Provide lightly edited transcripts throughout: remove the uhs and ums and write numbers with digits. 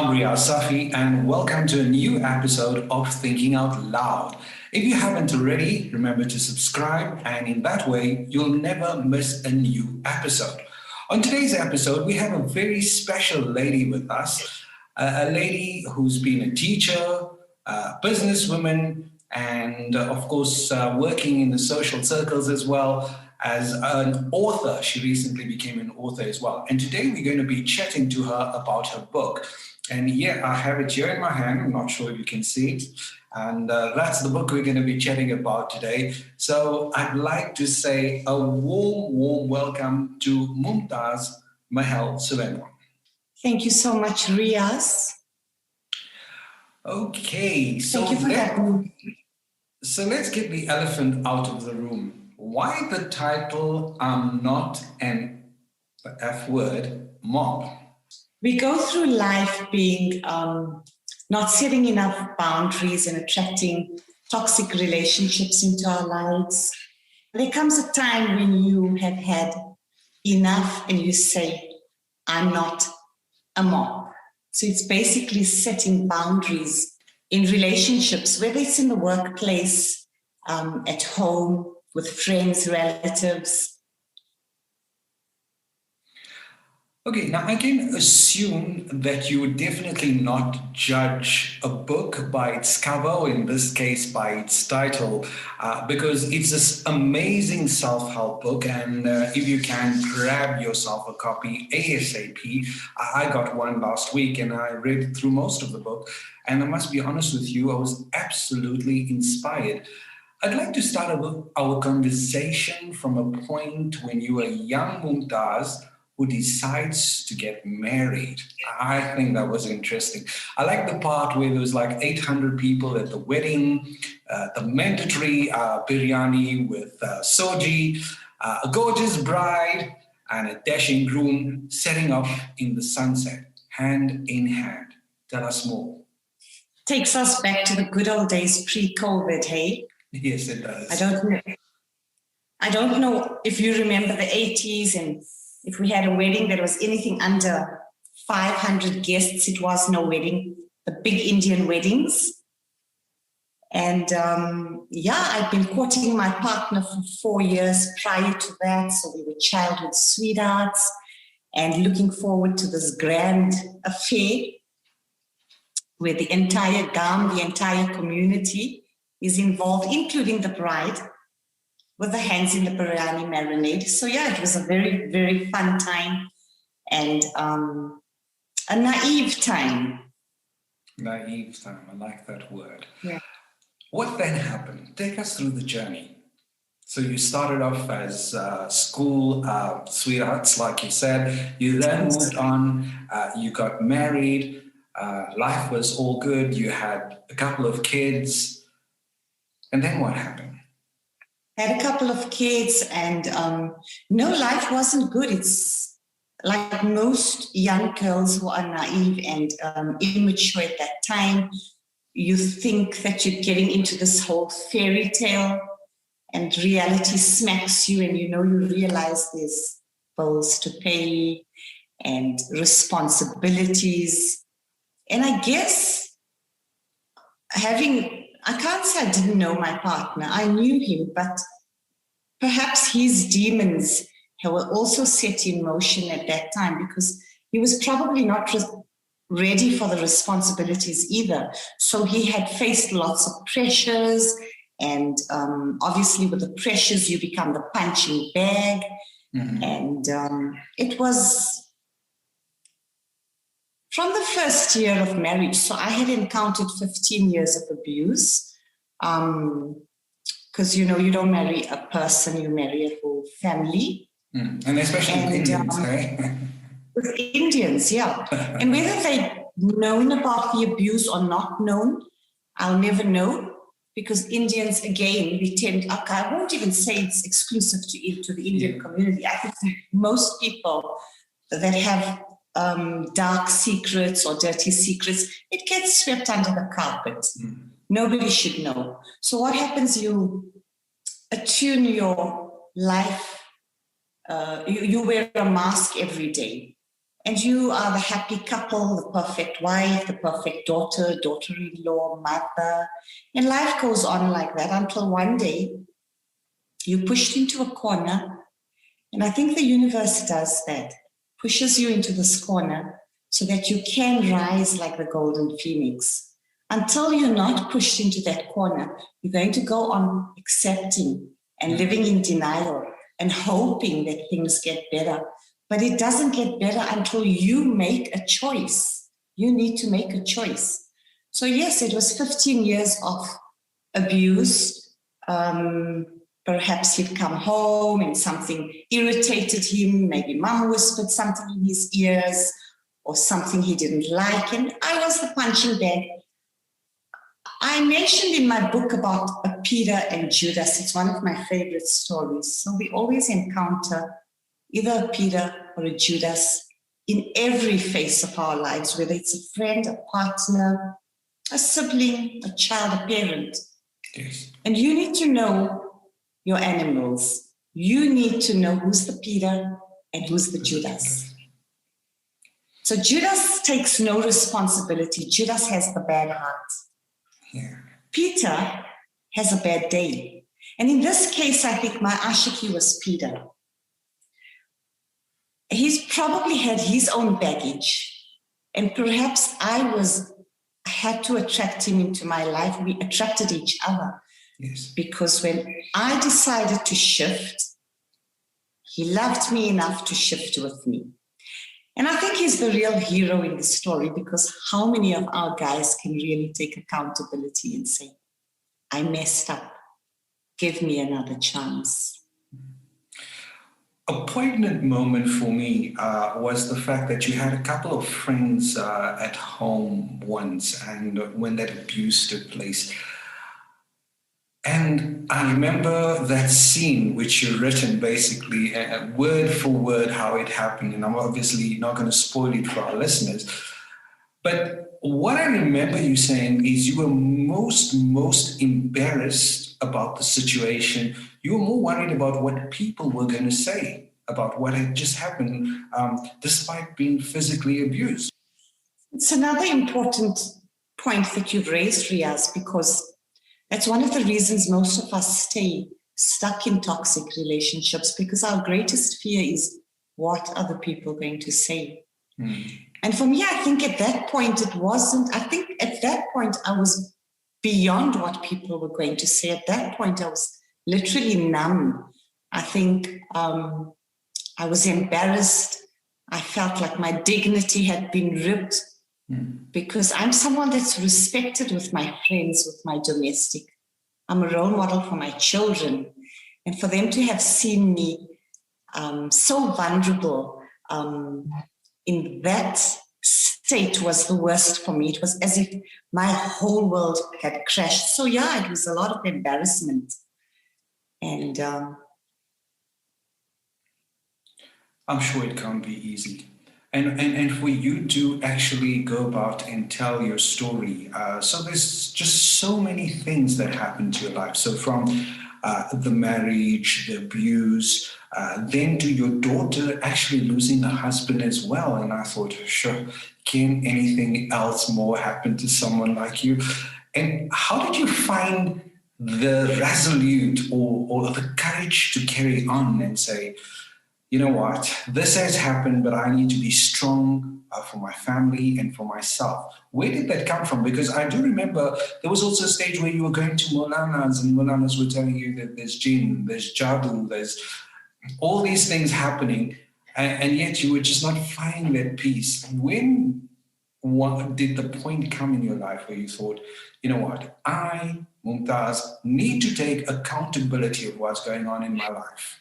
I'm Riyaaz Safi, and welcome to a new episode of Thinking Out Loud. If you haven't already, remember to subscribe, and in that way, you'll never miss a new episode. On today's episode, we have a very special lady with us, a lady who's been a teacher, a businesswoman, and of course, working in the social circles as well as an author. She recently became an author as well. And today we're going to be chatting to her about her book. And yeah, I have it here in my hand. I'm not sure if you can see it. And that's the book we're going to be chatting about today. So I'd like to say a warm welcome to Mumtaz Mahal Suliman. Thank you so much, Riyaaz. Okay, so Thank you for having me. So let's get the elephant out of the room. Why the title, I'm not an F word, mob? We go through life being not setting enough boundaries and attracting toxic relationships into our lives. There comes a time when you have had enough and you say, I'm not a mob. So it's basically setting boundaries in relationships, whether it's in the workplace, at home, with friends, relatives. Okay, now I can assume that you would definitely not judge a book by its cover, or in this case, by its title, because it's this amazing self-help book. And if you can grab yourself a copy ASAP, I got one last week and I read through most of the book. And I must be honest with you, I was absolutely inspired. I'd like to start our conversation from a point when you were a young Mumtaz who decides to get married. I think that was interesting. I like the part where there was like 800 people at the wedding, the mandatory biryani with soji, a gorgeous bride, and a dashing groom setting off in the sunset, hand in hand. Tell us more. Takes us back to the good old days pre-COVID, hey? Yes, it does. I don't know if you remember the 80s, and if we had a wedding that was anything under 500 guests, it was no wedding, the big Indian weddings. And I'd been courting my partner for 4 years prior to that. So we were childhood sweethearts and looking forward to this grand affair where the entire Gam, the entire community is involved, including the bride, with the hands in the biryani marinade. So yeah, it was a very, very fun time and a naive time. Naive time, I like that word. Yeah. What then happened? Take us through the journey. So you started off as school sweethearts, like you said. You then moved on, you got married, life was all good, you had a couple of kids. And then what happened? Had a couple of kids and no, life wasn't good. It's like most young girls who are naive and immature at that time. You think that you're getting into this whole fairy tale and reality smacks you and you realize there's bills to pay and responsibilities. And I guess I can't say I didn't know my partner. I knew him, but perhaps his demons were also set in motion at that time because he was probably not ready for the responsibilities either. So he had faced lots of pressures, and obviously with the pressures, you become the punching bag. Mm-hmm. And it was from the first year of marriage. So I had encountered 15 years of abuse. Because, you don't marry a person, you marry a whole family. And especially with Indians, right? With Indians, yeah. And whether they've known about the abuse or not known, I'll never know. Because Indians, again, I won't even say it's exclusive to the Indian community. I think most people that have dark secrets or dirty secrets, it gets swept under the carpet. Nobody should know. So what happens, you attune your life, you wear a mask every day. And you are the happy couple, the perfect wife, the perfect daughter, daughter-in-law, mother. And life goes on like that until one day you're pushed into a corner. And I think the universe does that, pushes you into this corner so that you can rise like the golden phoenix. Until you're not pushed into that corner, you're going to go on accepting and living in denial and hoping that things get better. But it doesn't get better until you make a choice. You need to make a choice. So yes, it was 15 years of abuse. Perhaps he'd come home and something irritated him. Maybe mom whispered something in his ears or something he didn't like. And I was the punching bag. I mentioned in my book about a Peter and Judas. It's one of my favorite stories. So we always encounter either a Peter or a Judas in every phase of our lives, whether it's a friend, a partner, a sibling, a child, a parent. Yes. And you need to know your animals. You need to know who's the Peter and who's the Judas. So Judas takes no responsibility. Judas has the bad heart. Yeah. Peter has a bad day. And in this case, I think my ashiki was Peter. He's probably had his own baggage. And perhaps I had to attract him into my life. We attracted each other. Yes. Because when I decided to shift, he loved me enough to shift with me. And I think he's the real hero in the story, because how many of our guys can really take accountability and say, I messed up, give me another chance? A poignant moment for me was the fact that you had a couple of friends at home once, and when that abuse took place. And I remember that scene which you written basically word for word how it happened. And I'm obviously not going to spoil it for our listeners. But what I remember you saying is you were most embarrassed about the situation. You were more worried about what people were going to say about what had just happened, despite being physically abused. It's another important point that you've raised, Riyaaz, because that's one of the reasons most of us stay stuck in toxic relationships, because our greatest fear is, what are the people going to say? And for me, I think at that point, I was beyond what people were going to say. At that point, I was literally numb. I think I was embarrassed. I felt like my dignity had been ripped. Because I'm someone that's respected with my friends, with my domestic. I'm a role model for my children. And for them to have seen me so vulnerable in that state was the worst for me. It was as if my whole world had crashed. So yeah, it was a lot of embarrassment. And I'm sure it can't be easy. And for you to actually go about and tell your story. So there's just so many things that happen to your life. So from the marriage, the abuse, then to your daughter actually losing a husband as well. And I thought, sure, can anything else more happen to someone like you? And how did you find the resolute or the courage to carry on and say, you know what, this has happened, but I need to be strong for my family and for myself. Where did that come from? Because I do remember there was also a stage where you were going to Molanas and Molanas were telling you that there's jinn, there's jadoo, there's all these things happening, and yet you were just not finding that peace. When did the point come in your life where you thought, you know what, I, Mumtaz, need to take accountability of what's going on in my life?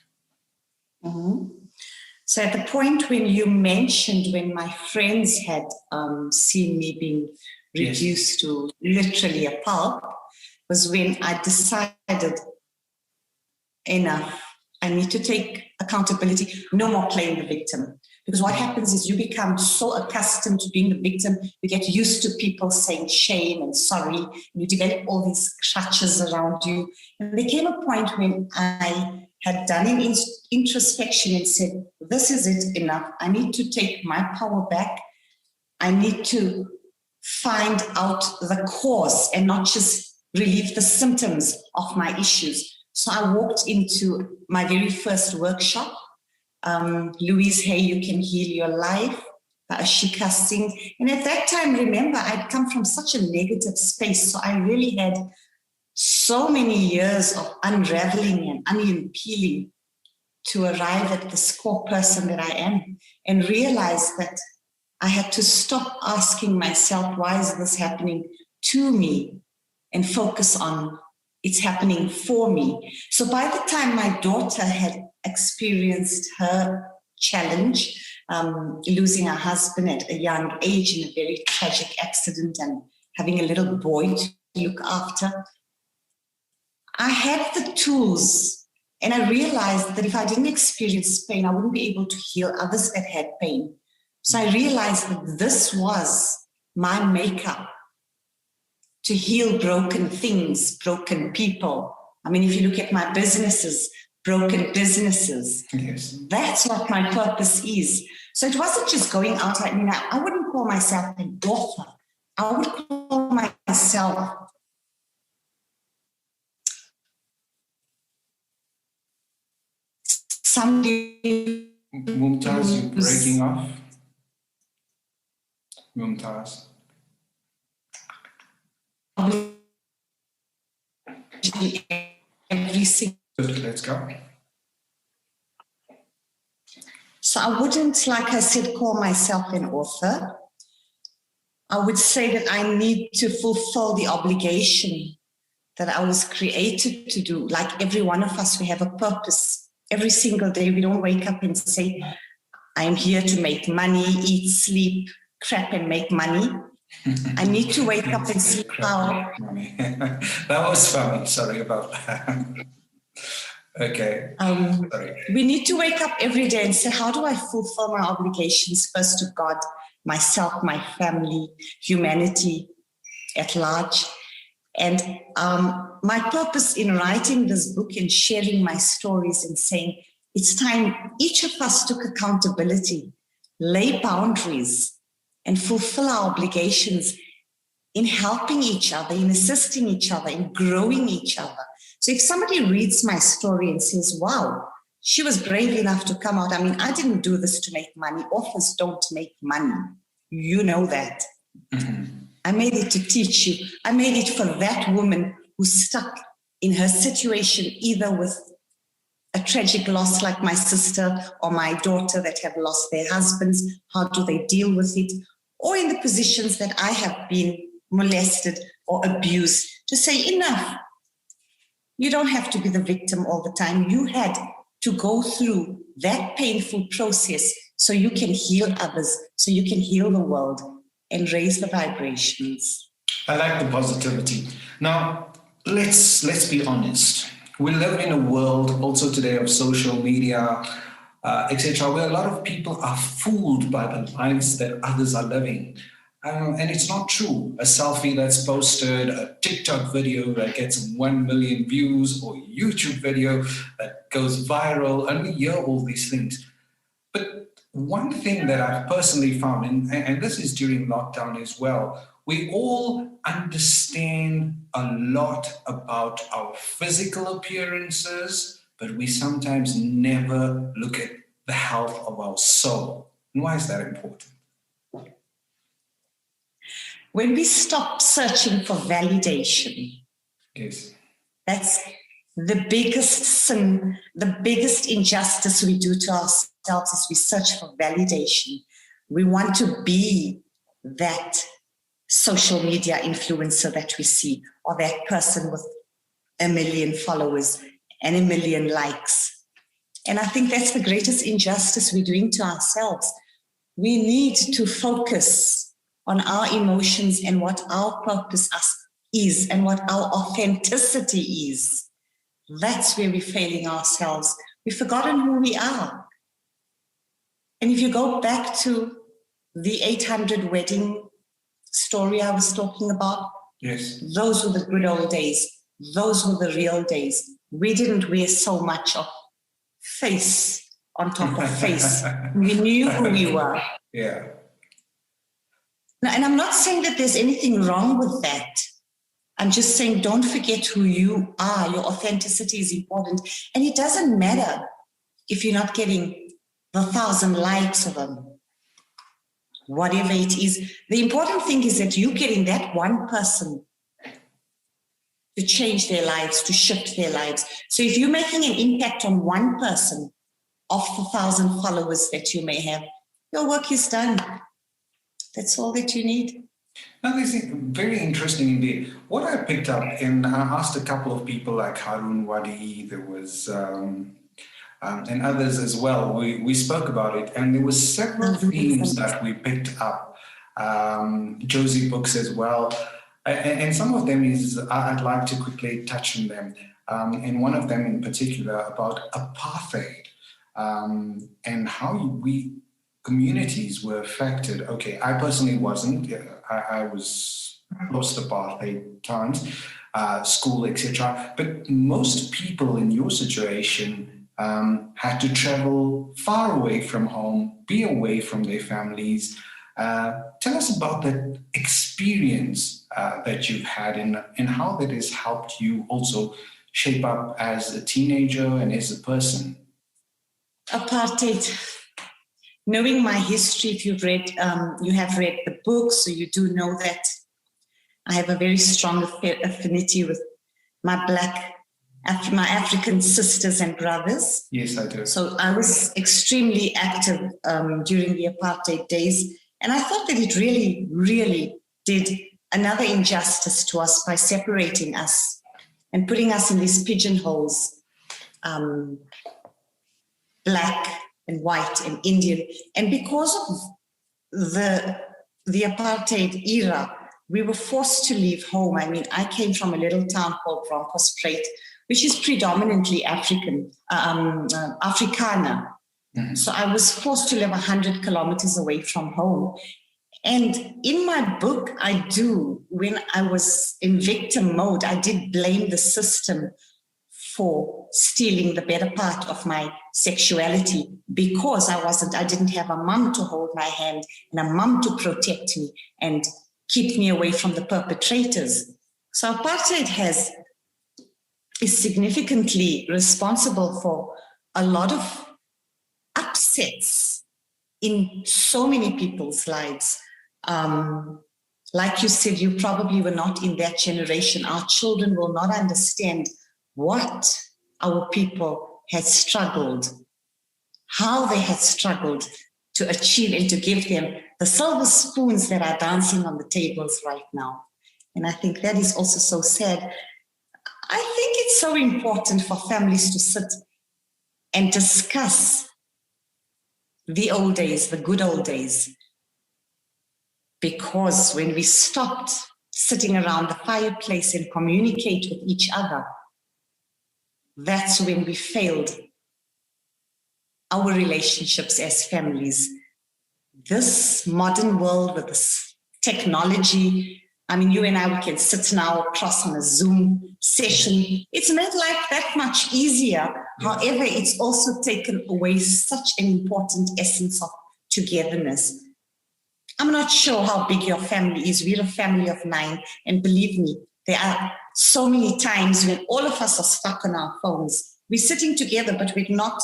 Mm-hmm. So at the point when you mentioned when my friends had seen me being reduced to literally a pulp, was when I decided, enough, I need to take accountability, no more playing the victim. Because what happens is you become so accustomed to being the victim, you get used to people saying shame and sorry, and you develop all these crutches around you. And there came a point when I had done an introspection and said, this is it, enough. I need to take my power back. I need to find out the cause and not just relieve the symptoms of my issues. So I walked into my very first workshop, Louise Hay, You Can Heal Your Life, by Ashika Singh. And at that time, remember, I'd come from such a negative space. So I really had so many years of unraveling and onion peeling to arrive at this core person that I am and realize that I had to stop asking myself, why is this happening to me? And focus on it's happening for me. So by the time my daughter had experienced her challenge, losing her husband at a young age in a very tragic accident and having a little boy to look after, I had the tools, and I realized that if I didn't experience pain, I wouldn't be able to heal others that had pain. So I realized that this was my makeup to heal broken things, broken people. I mean, if you look at my businesses, broken businesses, yes, that's what my purpose is. So it wasn't just going out. I mean, I wouldn't call myself an author. I would call myself somebody. Mumtaz, you're breaking off. Mumtaz. Every single. Let's go. So I wouldn't, like I said, call myself an author. I would say that I need to fulfill the obligation that I was created to do. Like every one of us, we have a purpose. Every single day, we don't wake up and say, I'm here to make money, eat, sleep, crap, and make money. I need to wake up and see how. That was funny. Sorry about that. Okay. Sorry. We need to wake up every day and say, how do I fulfill my obligations first to God, myself, my family, humanity at large? And my purpose in writing this book and sharing my stories and saying, it's time each of us took accountability, lay boundaries, and fulfill our obligations in helping each other, in assisting each other, in growing each other. So if somebody reads my story and says, wow, she was brave enough to come out. I mean, I didn't do this to make money. Authors don't make money. You know that. Mm-hmm. I made it to teach you. I made it for that woman who's stuck in her situation, either with a tragic loss like my sister or my daughter that have lost their husbands. How do they deal with it? Or in the positions that I have been molested or abused, to say enough. You don't have to be the victim all the time. You had to go through that painful process so you can heal others, so you can heal the world and raise the vibrations. I like the positivity. Now, let's be honest. We live in a world also today of social media, etc., where a lot of people are fooled by the lives that others are living. And it's not true. A selfie that's posted, a TikTok video that gets 1 million views, or YouTube video that goes viral, and we hear all these things. But one thing that I've personally found, and this is during lockdown as well, we all understand a lot about our physical appearances, but we sometimes never look at the health of our soul. And why is that important? When we stop searching for validation, yes, that's the biggest sin, the biggest injustice we do to ourselves is we search for validation. We want to be that social media influencer that we see, or that person with 1 million followers and 1 million likes. And I think that's the greatest injustice we're doing to ourselves. We need to focus on our emotions and what our purpose is and what our authenticity is. That's where we're failing ourselves. We've forgotten who we are. And if you go back to the 800 wedding story I was talking about, yes, those were the good old days. Those were the real days. We didn't wear so much of face on top of face. We knew who we were. Yeah. Now, and I'm not saying that there's anything wrong with that. I'm just saying don't forget who you are. Your authenticity is important. And it doesn't matter if you're not getting the 1,000 likes or whatever it is. The important thing is that you're getting that one person to change their lives, to shift their lives. So if you're making an impact on one person of the 1,000 followers that you may have, your work is done. That's all that you need. Now, this is very interesting indeed. What I picked up, and I asked a couple of people like Harun Wadi, there was, and others as well. We spoke about it, and there were several themes that we picked up. Josie Books as well. And some of them is, I'd like to quickly touch on them. And one of them in particular about apartheid and how communities were affected. Okay, I personally wasn't. I was post-apartheid times, school, etc. But most people in your situation had to travel far away from home, be away from their families. Tell us about that experience that you've had and how that has helped you also shape up as a teenager and as a person. Apartheid. Knowing my history, if you've read, you have read the book, so you do know that I have a very strong affinity with my African sisters and brothers. Yes, I do. So I was extremely active during the apartheid days. And I thought that it really, really did another injustice to us by separating us and putting us in these pigeonholes, black and white and Indian. And because of the apartheid era, we were forced to leave home. I mean, I came from a little town called Bronkhorstspruit, which is predominantly African, Afrikaner. Mm-hmm. So I was forced to live 100 kilometers away from home. And in my book, when I was in victim mode, I did blame the system for stealing the better part of my sexuality because I didn't have a mum to hold my hand and a mum to protect me and keep me away from the perpetrators. So apartheid is significantly responsible for a lot of upsets in so many people's lives. Like you said, you probably were not in that generation. Our children will not understand what our people had struggled, how they had struggled to achieve and to give them the silver spoons that are dancing on the tables right now. And I think that is also so sad. I think it's so important for families to sit and discuss the old days, the good old days. Because when we stopped sitting around the fireplace and communicate with each other, that's when we failed our relationships as families. This modern world with this technology, I mean, you and I, we can sit now across on a Zoom session. It's made life that much easier. However, it's also taken away such an important essence of togetherness. I'm not sure how big your family is. We're a family of 9. And believe me, there are so many times when all of us are stuck on our phones. We're sitting together, but we're not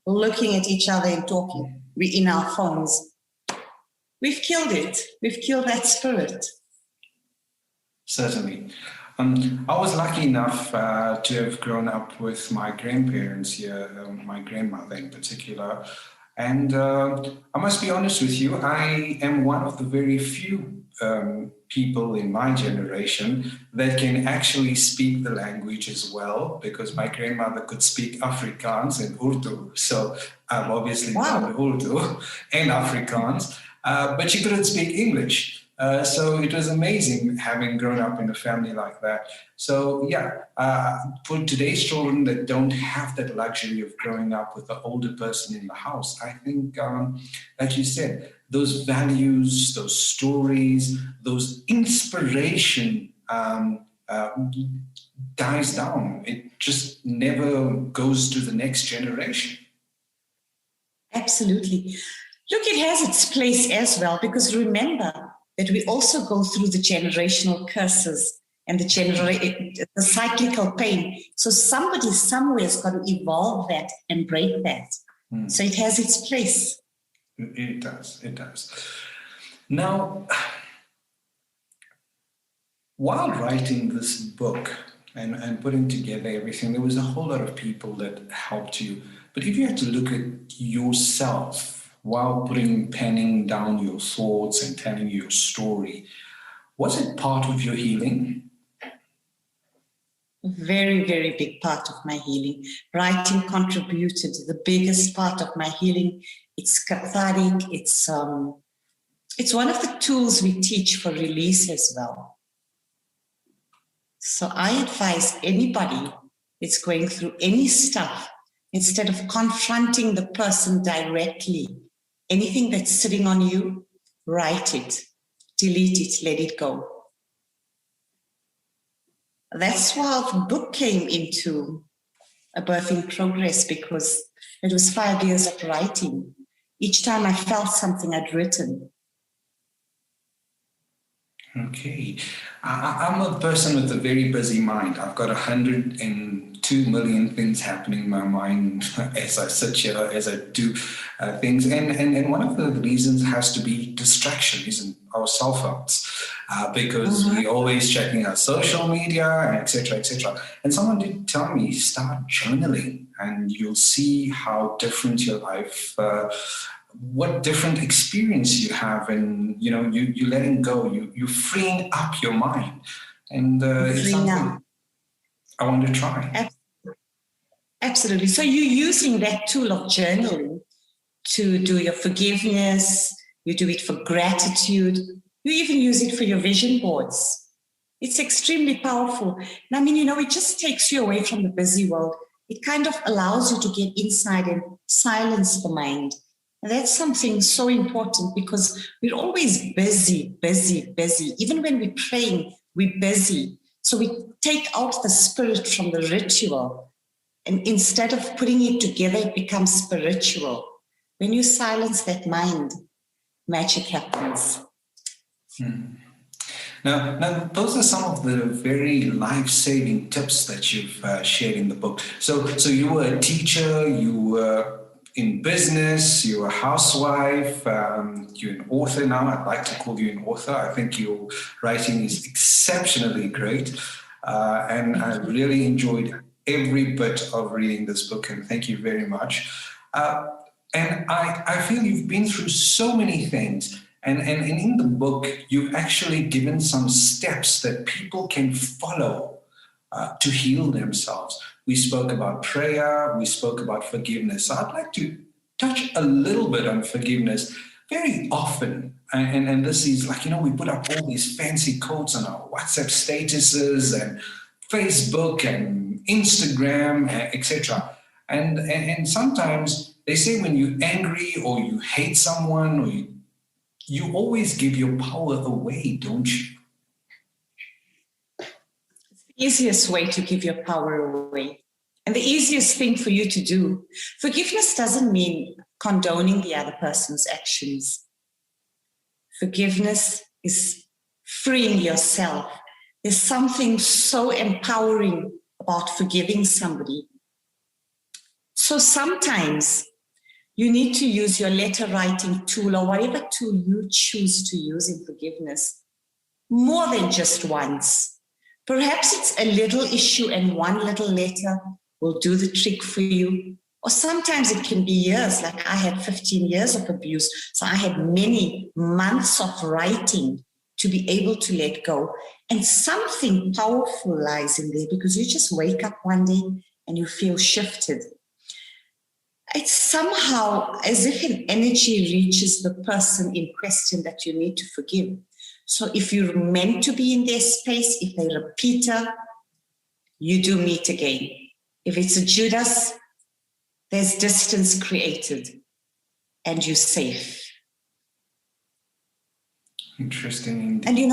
looking at each other and talking. We're in our phones. We've killed it. We've killed that spirit. Certainly. I was lucky enough to have grown up with my grandparents here, my grandmother in particular. And I must be honest with you, I am one of the very few people in my generation that can actually speak the language as well, because my grandmother could speak Afrikaans and Urdu. So I've obviously done Urdu and Afrikaans, but she couldn't speak English. So it was amazing having grown up in a family like that. So for today's children that don't have that luxury of growing up with the older person in the house, I think, like you said, those values, those stories, those inspiration, dies down. It just never goes to the next generation. Absolutely. Look, it has its place as well, because remember that we also go through the generational curses and the cyclical pain. So somebody somewhere has got to evolve that and break that. So it has its place. It does. It does. Now, while writing this book and putting together everything, there was a whole lot of people that helped you. But if you had to look at yourself while penning down your thoughts and telling your story, was it part of your healing? Very, very big part of my healing. Writing contributed the biggest part of my healing. It's cathartic. It's one of the tools we teach for release as well. So I advise anybody that's going through any stuff, instead of confronting the person directly, anything that's sitting on you, write it, delete it, let it go. That's why the book came into a birth in progress, because it was 5 years of writing. Each time I felt something, I'd written. Okay. I'm a person with a very busy mind. I've got 102 million things happening in my mind as I sit here, as I do things. And one of the reasons has to be distraction, isn't our cell phones, because we're always checking our social media, and et cetera, et cetera. And someone did tell me, start journaling, and you'll see how different your life what different experience you have, and you're letting go, you're freeing up your mind, and it's something I want to try. Absolutely. So you're using that tool of journaling to do your forgiveness, you do it for gratitude, you even use it for your vision boards. It's extremely powerful. And I mean, it just takes you away from the busy world. It kind of allows you to get inside and silence the mind. And that's something so important, because we're always busy. Even when we're praying, we're busy. So we take out the spirit from the ritual. And instead of putting it together, it becomes spiritual. When you silence that mind, magic happens. Now, those are some of the very life-saving tips that you've shared in the book. So you were a teacher, you were in business, you're a housewife, you're an author now. I'd like to call you an author. I think your writing is exceptionally great. And I really enjoyed every bit of reading this book, and thank you very much. And I feel you've been through so many things. And in the book, you've actually given some steps that people can follow to heal themselves. We spoke about prayer, we spoke about forgiveness. So I'd like to touch a little bit on forgiveness. Very often, and this is like, we put up all these fancy quotes on our WhatsApp statuses and Facebook and Instagram, etc. And sometimes they say when you're angry or you hate someone, or you always give your power away, don't you? Easiest way to give your power away, and the easiest thing for you to do. Forgiveness doesn't mean condoning the other person's actions. Forgiveness is freeing yourself. There's something so empowering about forgiving somebody. So sometimes you need to use your letter writing tool, or whatever tool you choose to use in forgiveness, more than just once. Perhaps it's a little issue and one little letter will do the trick for you. Or sometimes it can be years, like I had 15 years of abuse. So I had many months of writing to be able to let go. And something powerful lies in there, because you just wake up one day and you feel shifted. It's somehow as if an energy reaches the person in question that you need to forgive. So if you're meant to be in their space, if they're a Peter, you do meet again. If it's a Judas, there's distance created and you're safe. Interesting. And you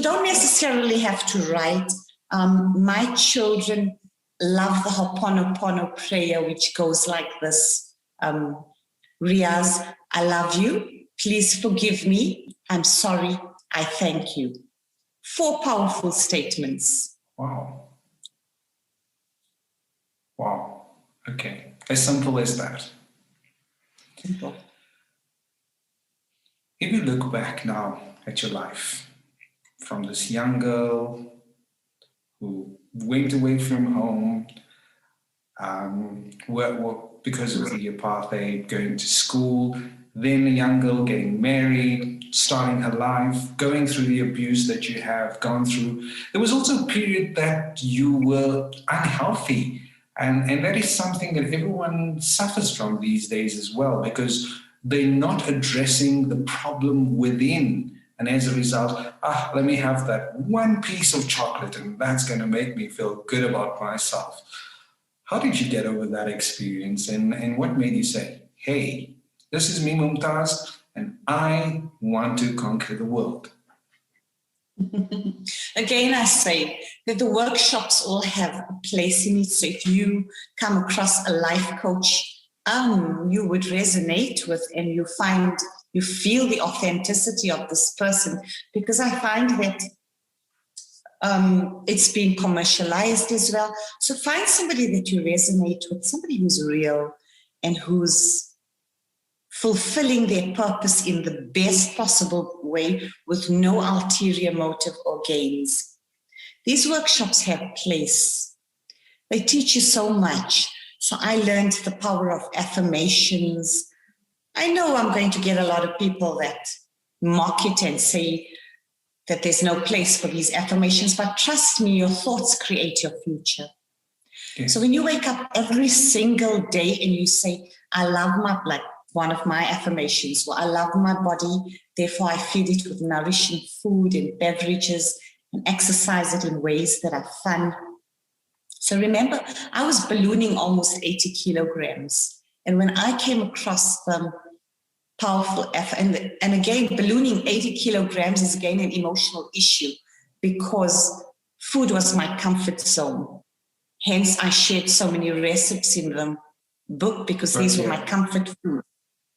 don't necessarily have to write My children love the Ho'oponopono prayer, which goes like this. Riyaaz, I love you. Please forgive me. I'm sorry. I thank you. 4 powerful statements. Wow. Wow. Okay. As simple as that. Simple. If you look back now at your life, from this young girl who went away from home, because of the apartheid, going to school, then a young girl getting married, starting her life, going through the abuse that you have gone through. There was also a period that you were unhealthy. And that is something that everyone suffers from these days as well, because they're not addressing the problem within. And as a result, let me have that one piece of chocolate and that's going to make me feel good about myself. How did you get over that experience? And what made you say, hey, this is me, Mumtaz, and I want to conquer the world? Again, I say that the workshops all have a place in it. So if you come across a life coach you would resonate with and you feel the authenticity of this person, because I find that it's being commercialized as well. So find somebody that you resonate with, somebody who's real and who's fulfilling their purpose in the best possible way with no ulterior motive or gains. These workshops have place. They teach you so much. So I learned the power of affirmations. I know I'm going to get a lot of people that mock it and say that there's no place for these affirmations, but trust me, your thoughts create your future. Okay. So when you wake up every single day and you say, I love my, like one of my affirmations, well, I love my body, therefore I feed it with nourishing food and beverages and exercise it in ways that are fun. So remember, I was ballooning almost 80 kilograms. And when I came across them, powerful effort, and again, ballooning 80 kilograms is again an emotional issue because food was my comfort zone. Hence, I shared so many recipes in the book because these were my comfort food.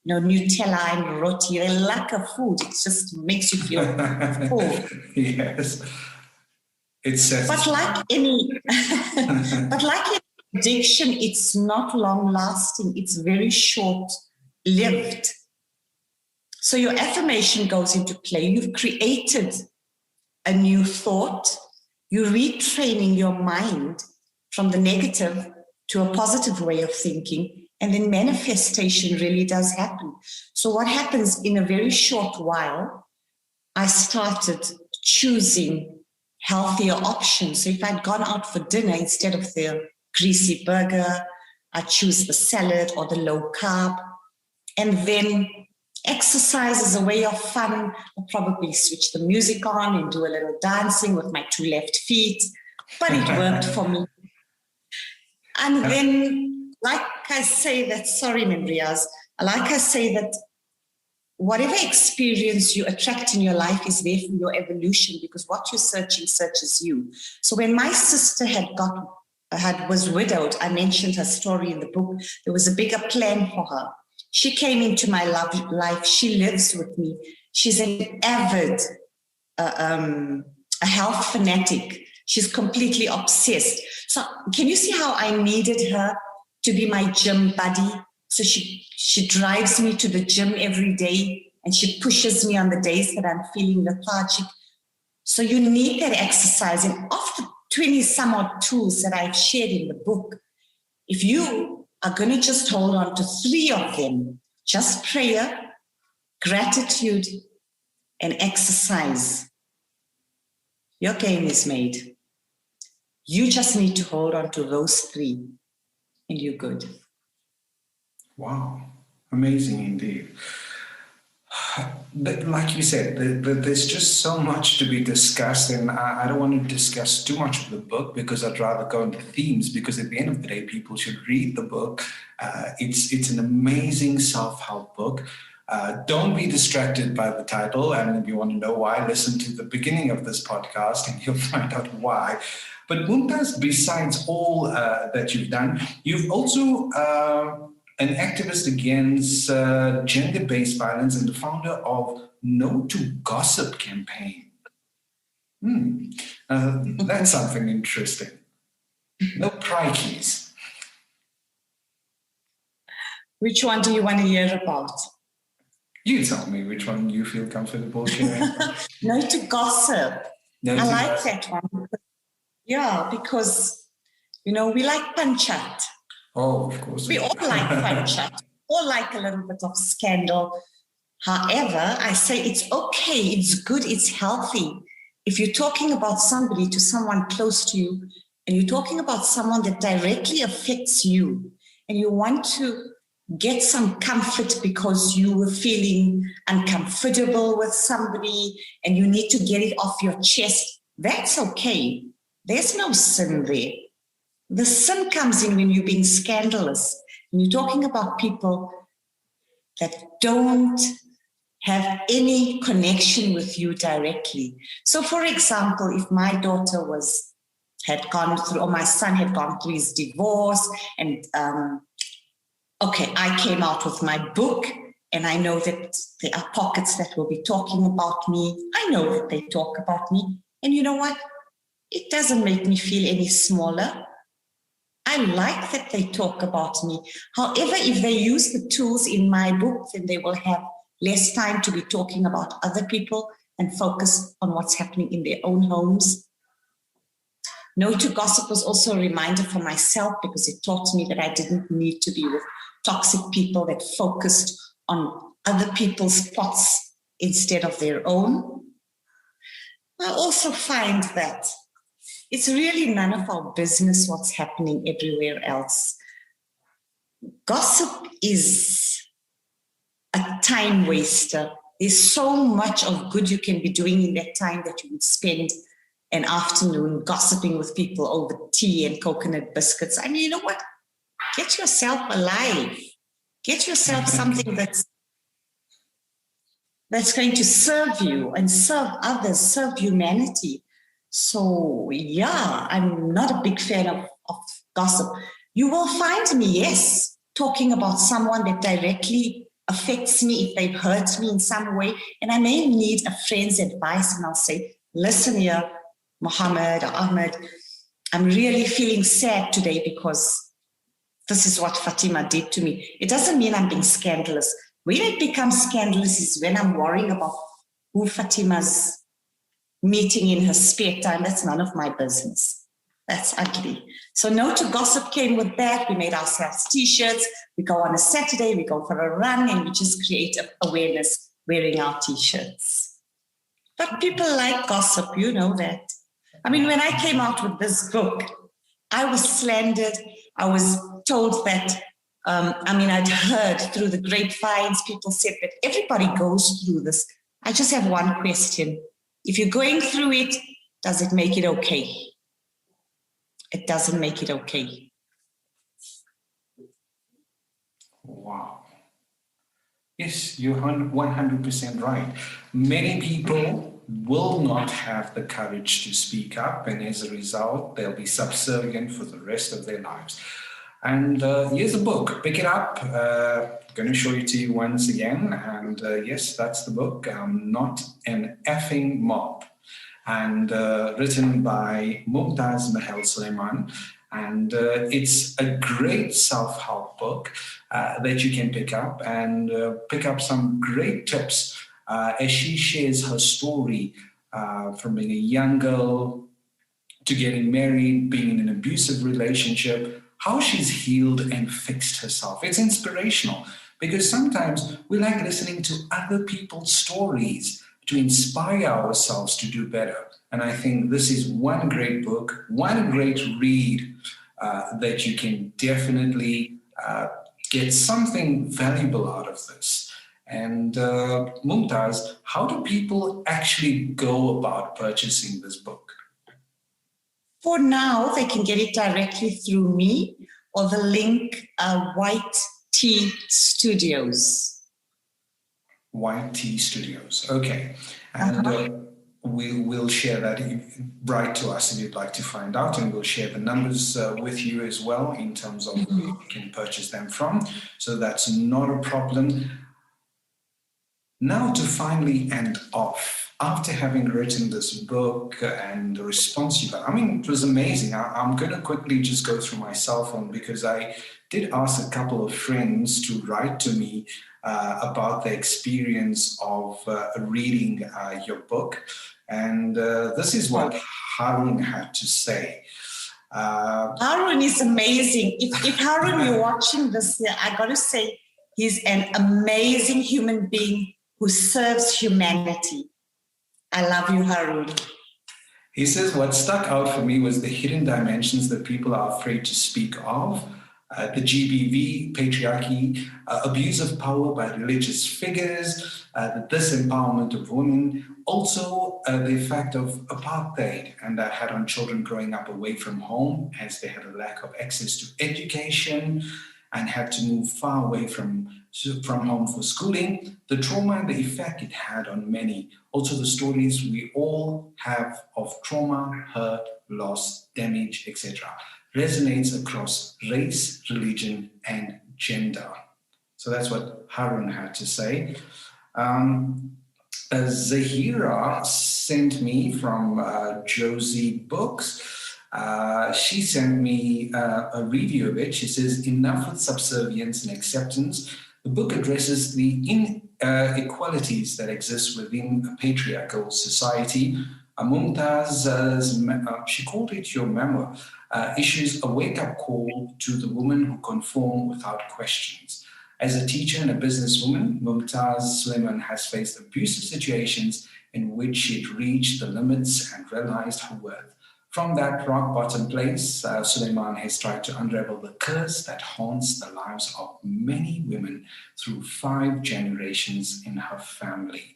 You know, Nutella and roti, they lack of food. It just makes you feel full. Yes. But like any addiction, it's not long lasting. It's very short lived. So your affirmation goes into play. You've created a new thought. You're retraining your mind from the negative to a positive way of thinking. And then manifestation really does happen. So what happens in a very short while, I started choosing healthier options. So if I'd gone out for dinner, instead of the greasy burger, I choose the salad or the low carb. And then exercise is a way of fun. I'll probably switch the music on and do a little dancing with my 2 left feet, but it worked for me. And then, like I say that, sorry, Riyaaz, like I say that whatever experience you attract in your life is there for your evolution, because what you're searching searches you. So when my sister was widowed, I mentioned her story in the book. There was a bigger plan for her. She came into my life. She lives with me. She's an avid, a health fanatic. She's completely obsessed. So can you see how I needed her to be my gym buddy? So she drives me to the gym every day and she pushes me on the days that I'm feeling lethargic. So you need that exercise. And of the 20 some odd tools that I've shared in the book, if you are going to just hold on to 3 of them, just prayer, gratitude, and exercise, your game is made. You just need to hold on to those 3 and you're good. Wow, amazing indeed. But like you said, there's just so much to be discussed, and I don't want to discuss too much of the book because I'd rather go into themes, because at the end of the day, people should read the book. It's an amazing self-help book. Don't be distracted by the title, and if you want to know why, listen to the beginning of this podcast and you'll find out why. But Mumtaz, besides all that you've done, you've also an activist against gender-based violence and the founder of No to Gossip campaign. That's something interesting. No crikeys. Which one do you want to hear about? You tell me which one you feel comfortable sharing. No to Gossip. No I to like Gossip. that one. Yeah, because, we like panchat. Oh, of course. We all like panchat. All like a little bit of scandal. However, I say it's okay, it's good, it's healthy. If you're talking about somebody to someone close to you, and you're talking about someone that directly affects you, and you want to get some comfort because you were feeling uncomfortable with somebody and you need to get it off your chest, that's okay. There's no sin there. The sin comes in when you're being scandalous. When you're talking about people that don't have any connection with you directly. So, for example, if my daughter had gone through, or my son had gone through his divorce, and I came out with my book, and I know that there are pockets that will be talking about me. I know that they talk about me, and you know what? It doesn't make me feel any smaller. I like that they talk about me. However, if they use the tools in my book, then they will have less time to be talking about other people and focus on what's happening in their own homes. No to Gossip was also a reminder for myself, because it taught me that I didn't need to be with toxic people that focused on other people's pots instead of their own. I also find that it's really none of our business what's happening everywhere else. Gossip is a time waster. There's so much of good you can be doing in that time that you would spend an afternoon gossiping with people over tea and coconut biscuits. I mean, you know what? Get yourself alive. Get yourself something that's going to serve you and serve others, serve humanity. So, yeah, I'm not a big fan of gossip. You will find me, yes, talking about someone that directly affects me if they've hurt me in some way. And I may need a friend's advice, and I'll say, listen here, Mohammed or Ahmed, I'm really feeling sad today because this is what Fatima did to me. It doesn't mean I'm being scandalous. When it becomes scandalous is when I'm worrying about who Fatima's meeting in her spare time. That's none of my business. That's ugly. So No to Gossip came with that. We made ourselves T-shirts. We go on a Saturday, we go for a run, and we just create awareness wearing our T-shirts. But people like gossip, you know that. I mean, when I came out with this book, I was slandered. I was told that, I'd heard through the grapevines, people said that everybody goes through this. I just have one question. If you're going through it, does it make it okay? It doesn't make it okay. Wow. Yes, you're 100% right. Many people will not have the courage to speak up, and as a result, they'll be subservient for the rest of their lives. And here's the book. Pick it up. Going to show it to you once again. And yes, that's the book. Not an Effing Mob. And written by Mumtaz Mahal Suliman. And it's a great self-help book that you can pick up and pick up some great tips as she shares her story from being a young girl to getting married, being in an abusive relationship, how she's healed and fixed herself. It's inspirational because sometimes we like listening to other people's stories to inspire ourselves to do better. And I think this is one great book, one great read that you can definitely get something valuable out of this. And Mumtaz, how do people actually go about purchasing this book? For now, they can get it directly through me or the link White Tea Studios. White Tea Studios, okay. And we'll share that. Write to us if you'd like to find out, and we'll share the numbers with you as well in terms of where you can purchase them from. So that's not a problem. Now to finally end off, after having written this book and the response you got, I mean, it was amazing. I'm going to quickly just go through my cell phone, because I did ask a couple of friends to write to me about the experience of reading your book. And this is what Harun had to say. Harun is amazing. If Harun, you're watching this, I got to say, he's an amazing human being who serves humanity. I love you, Harun. He says, what stuck out for me was the hidden dimensions that people are afraid to speak of. The GBV, patriarchy, abuse of power by religious figures, the disempowerment of women, also the effect of apartheid and that had on children growing up away from home, as they had a lack of access to education and had to move far away from home for schooling, the trauma and the effect it had on many. Also the stories we all have of trauma, hurt, loss, damage, etc. resonates across race, religion, and gender. So that's what Harun had to say. Zahira sent me from Josie Books. She sent me a review of it. She says, enough with subservience and acceptance. The book addresses the inequalities that exist within a patriarchal society. Mumtaz, she called it your memoir, issues a wake-up call to the woman who conform without questions. As a teacher and a businesswoman, Mumtaz Suliman has faced abusive situations in which she had reached the limits and realized her worth. From that rock bottom place, Suliman has tried to unravel the curse that haunts the lives of many women through 5 generations in her family.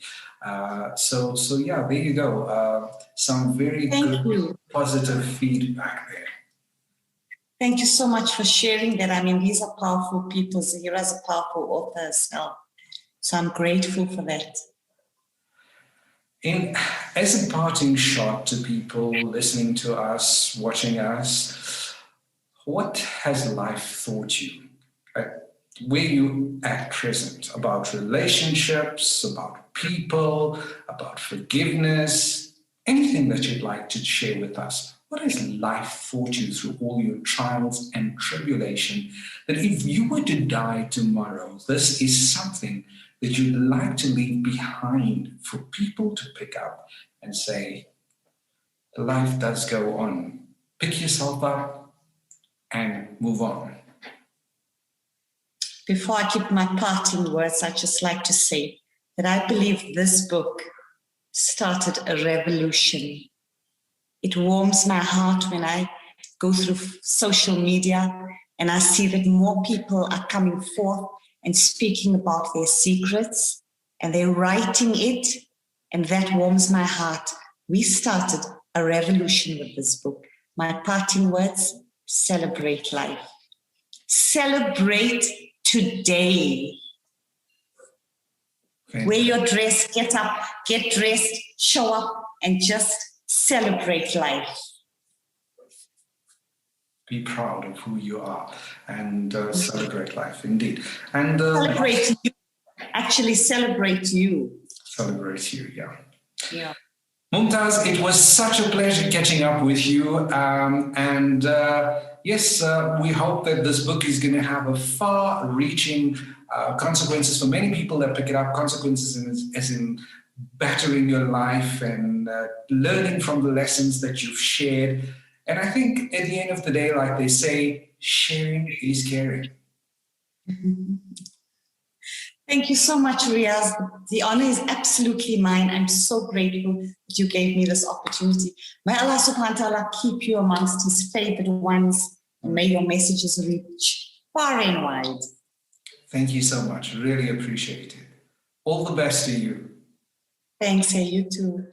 So yeah, there you go. Some very good, positive feedback there. Thank you so much for sharing that. I mean, these are powerful people. Zahira is a powerful author as well. So I'm grateful for that. As a parting shot to people listening to us, watching us, what has life taught you? Where you at present, about relationships, about people, about forgiveness, anything that you'd like to share with us. What has life taught you through all your trials and tribulation, that if you were to die tomorrow, this is something that you'd like to leave behind for people to pick up and say, life does go on. Pick yourself up and move on. Before I give my parting words, I'd just like to say that I believe this book started a revolution. It warms my heart when I go through social media and I see that more people are coming forth and speaking about their secrets, and they're writing it, and that warms my heart. We started a revolution with this book. My parting words, celebrate life. Celebrate today. Wear your dress, get up, get dressed, show up, and just celebrate life. Be proud of who you are and celebrate life, indeed. And celebrate you. Actually, celebrate you. Celebrate you, yeah. Yeah. Mumtaz, it was such a pleasure catching up with you. Yes, we hope that this book is going to have a far-reaching consequences for many people that pick it up, consequences as in bettering your life and learning from the lessons that you've shared. And I think at the end of the day, like they say, sharing is caring. Thank you so much, Riyaaz. The honor is absolutely mine. I'm so grateful that you gave me this opportunity. May Allah subhanahu wa ta'ala keep you amongst his favored ones, and may your messages reach far and wide. Thank you so much. Really appreciate it. All the best to you. Thanks, and you too.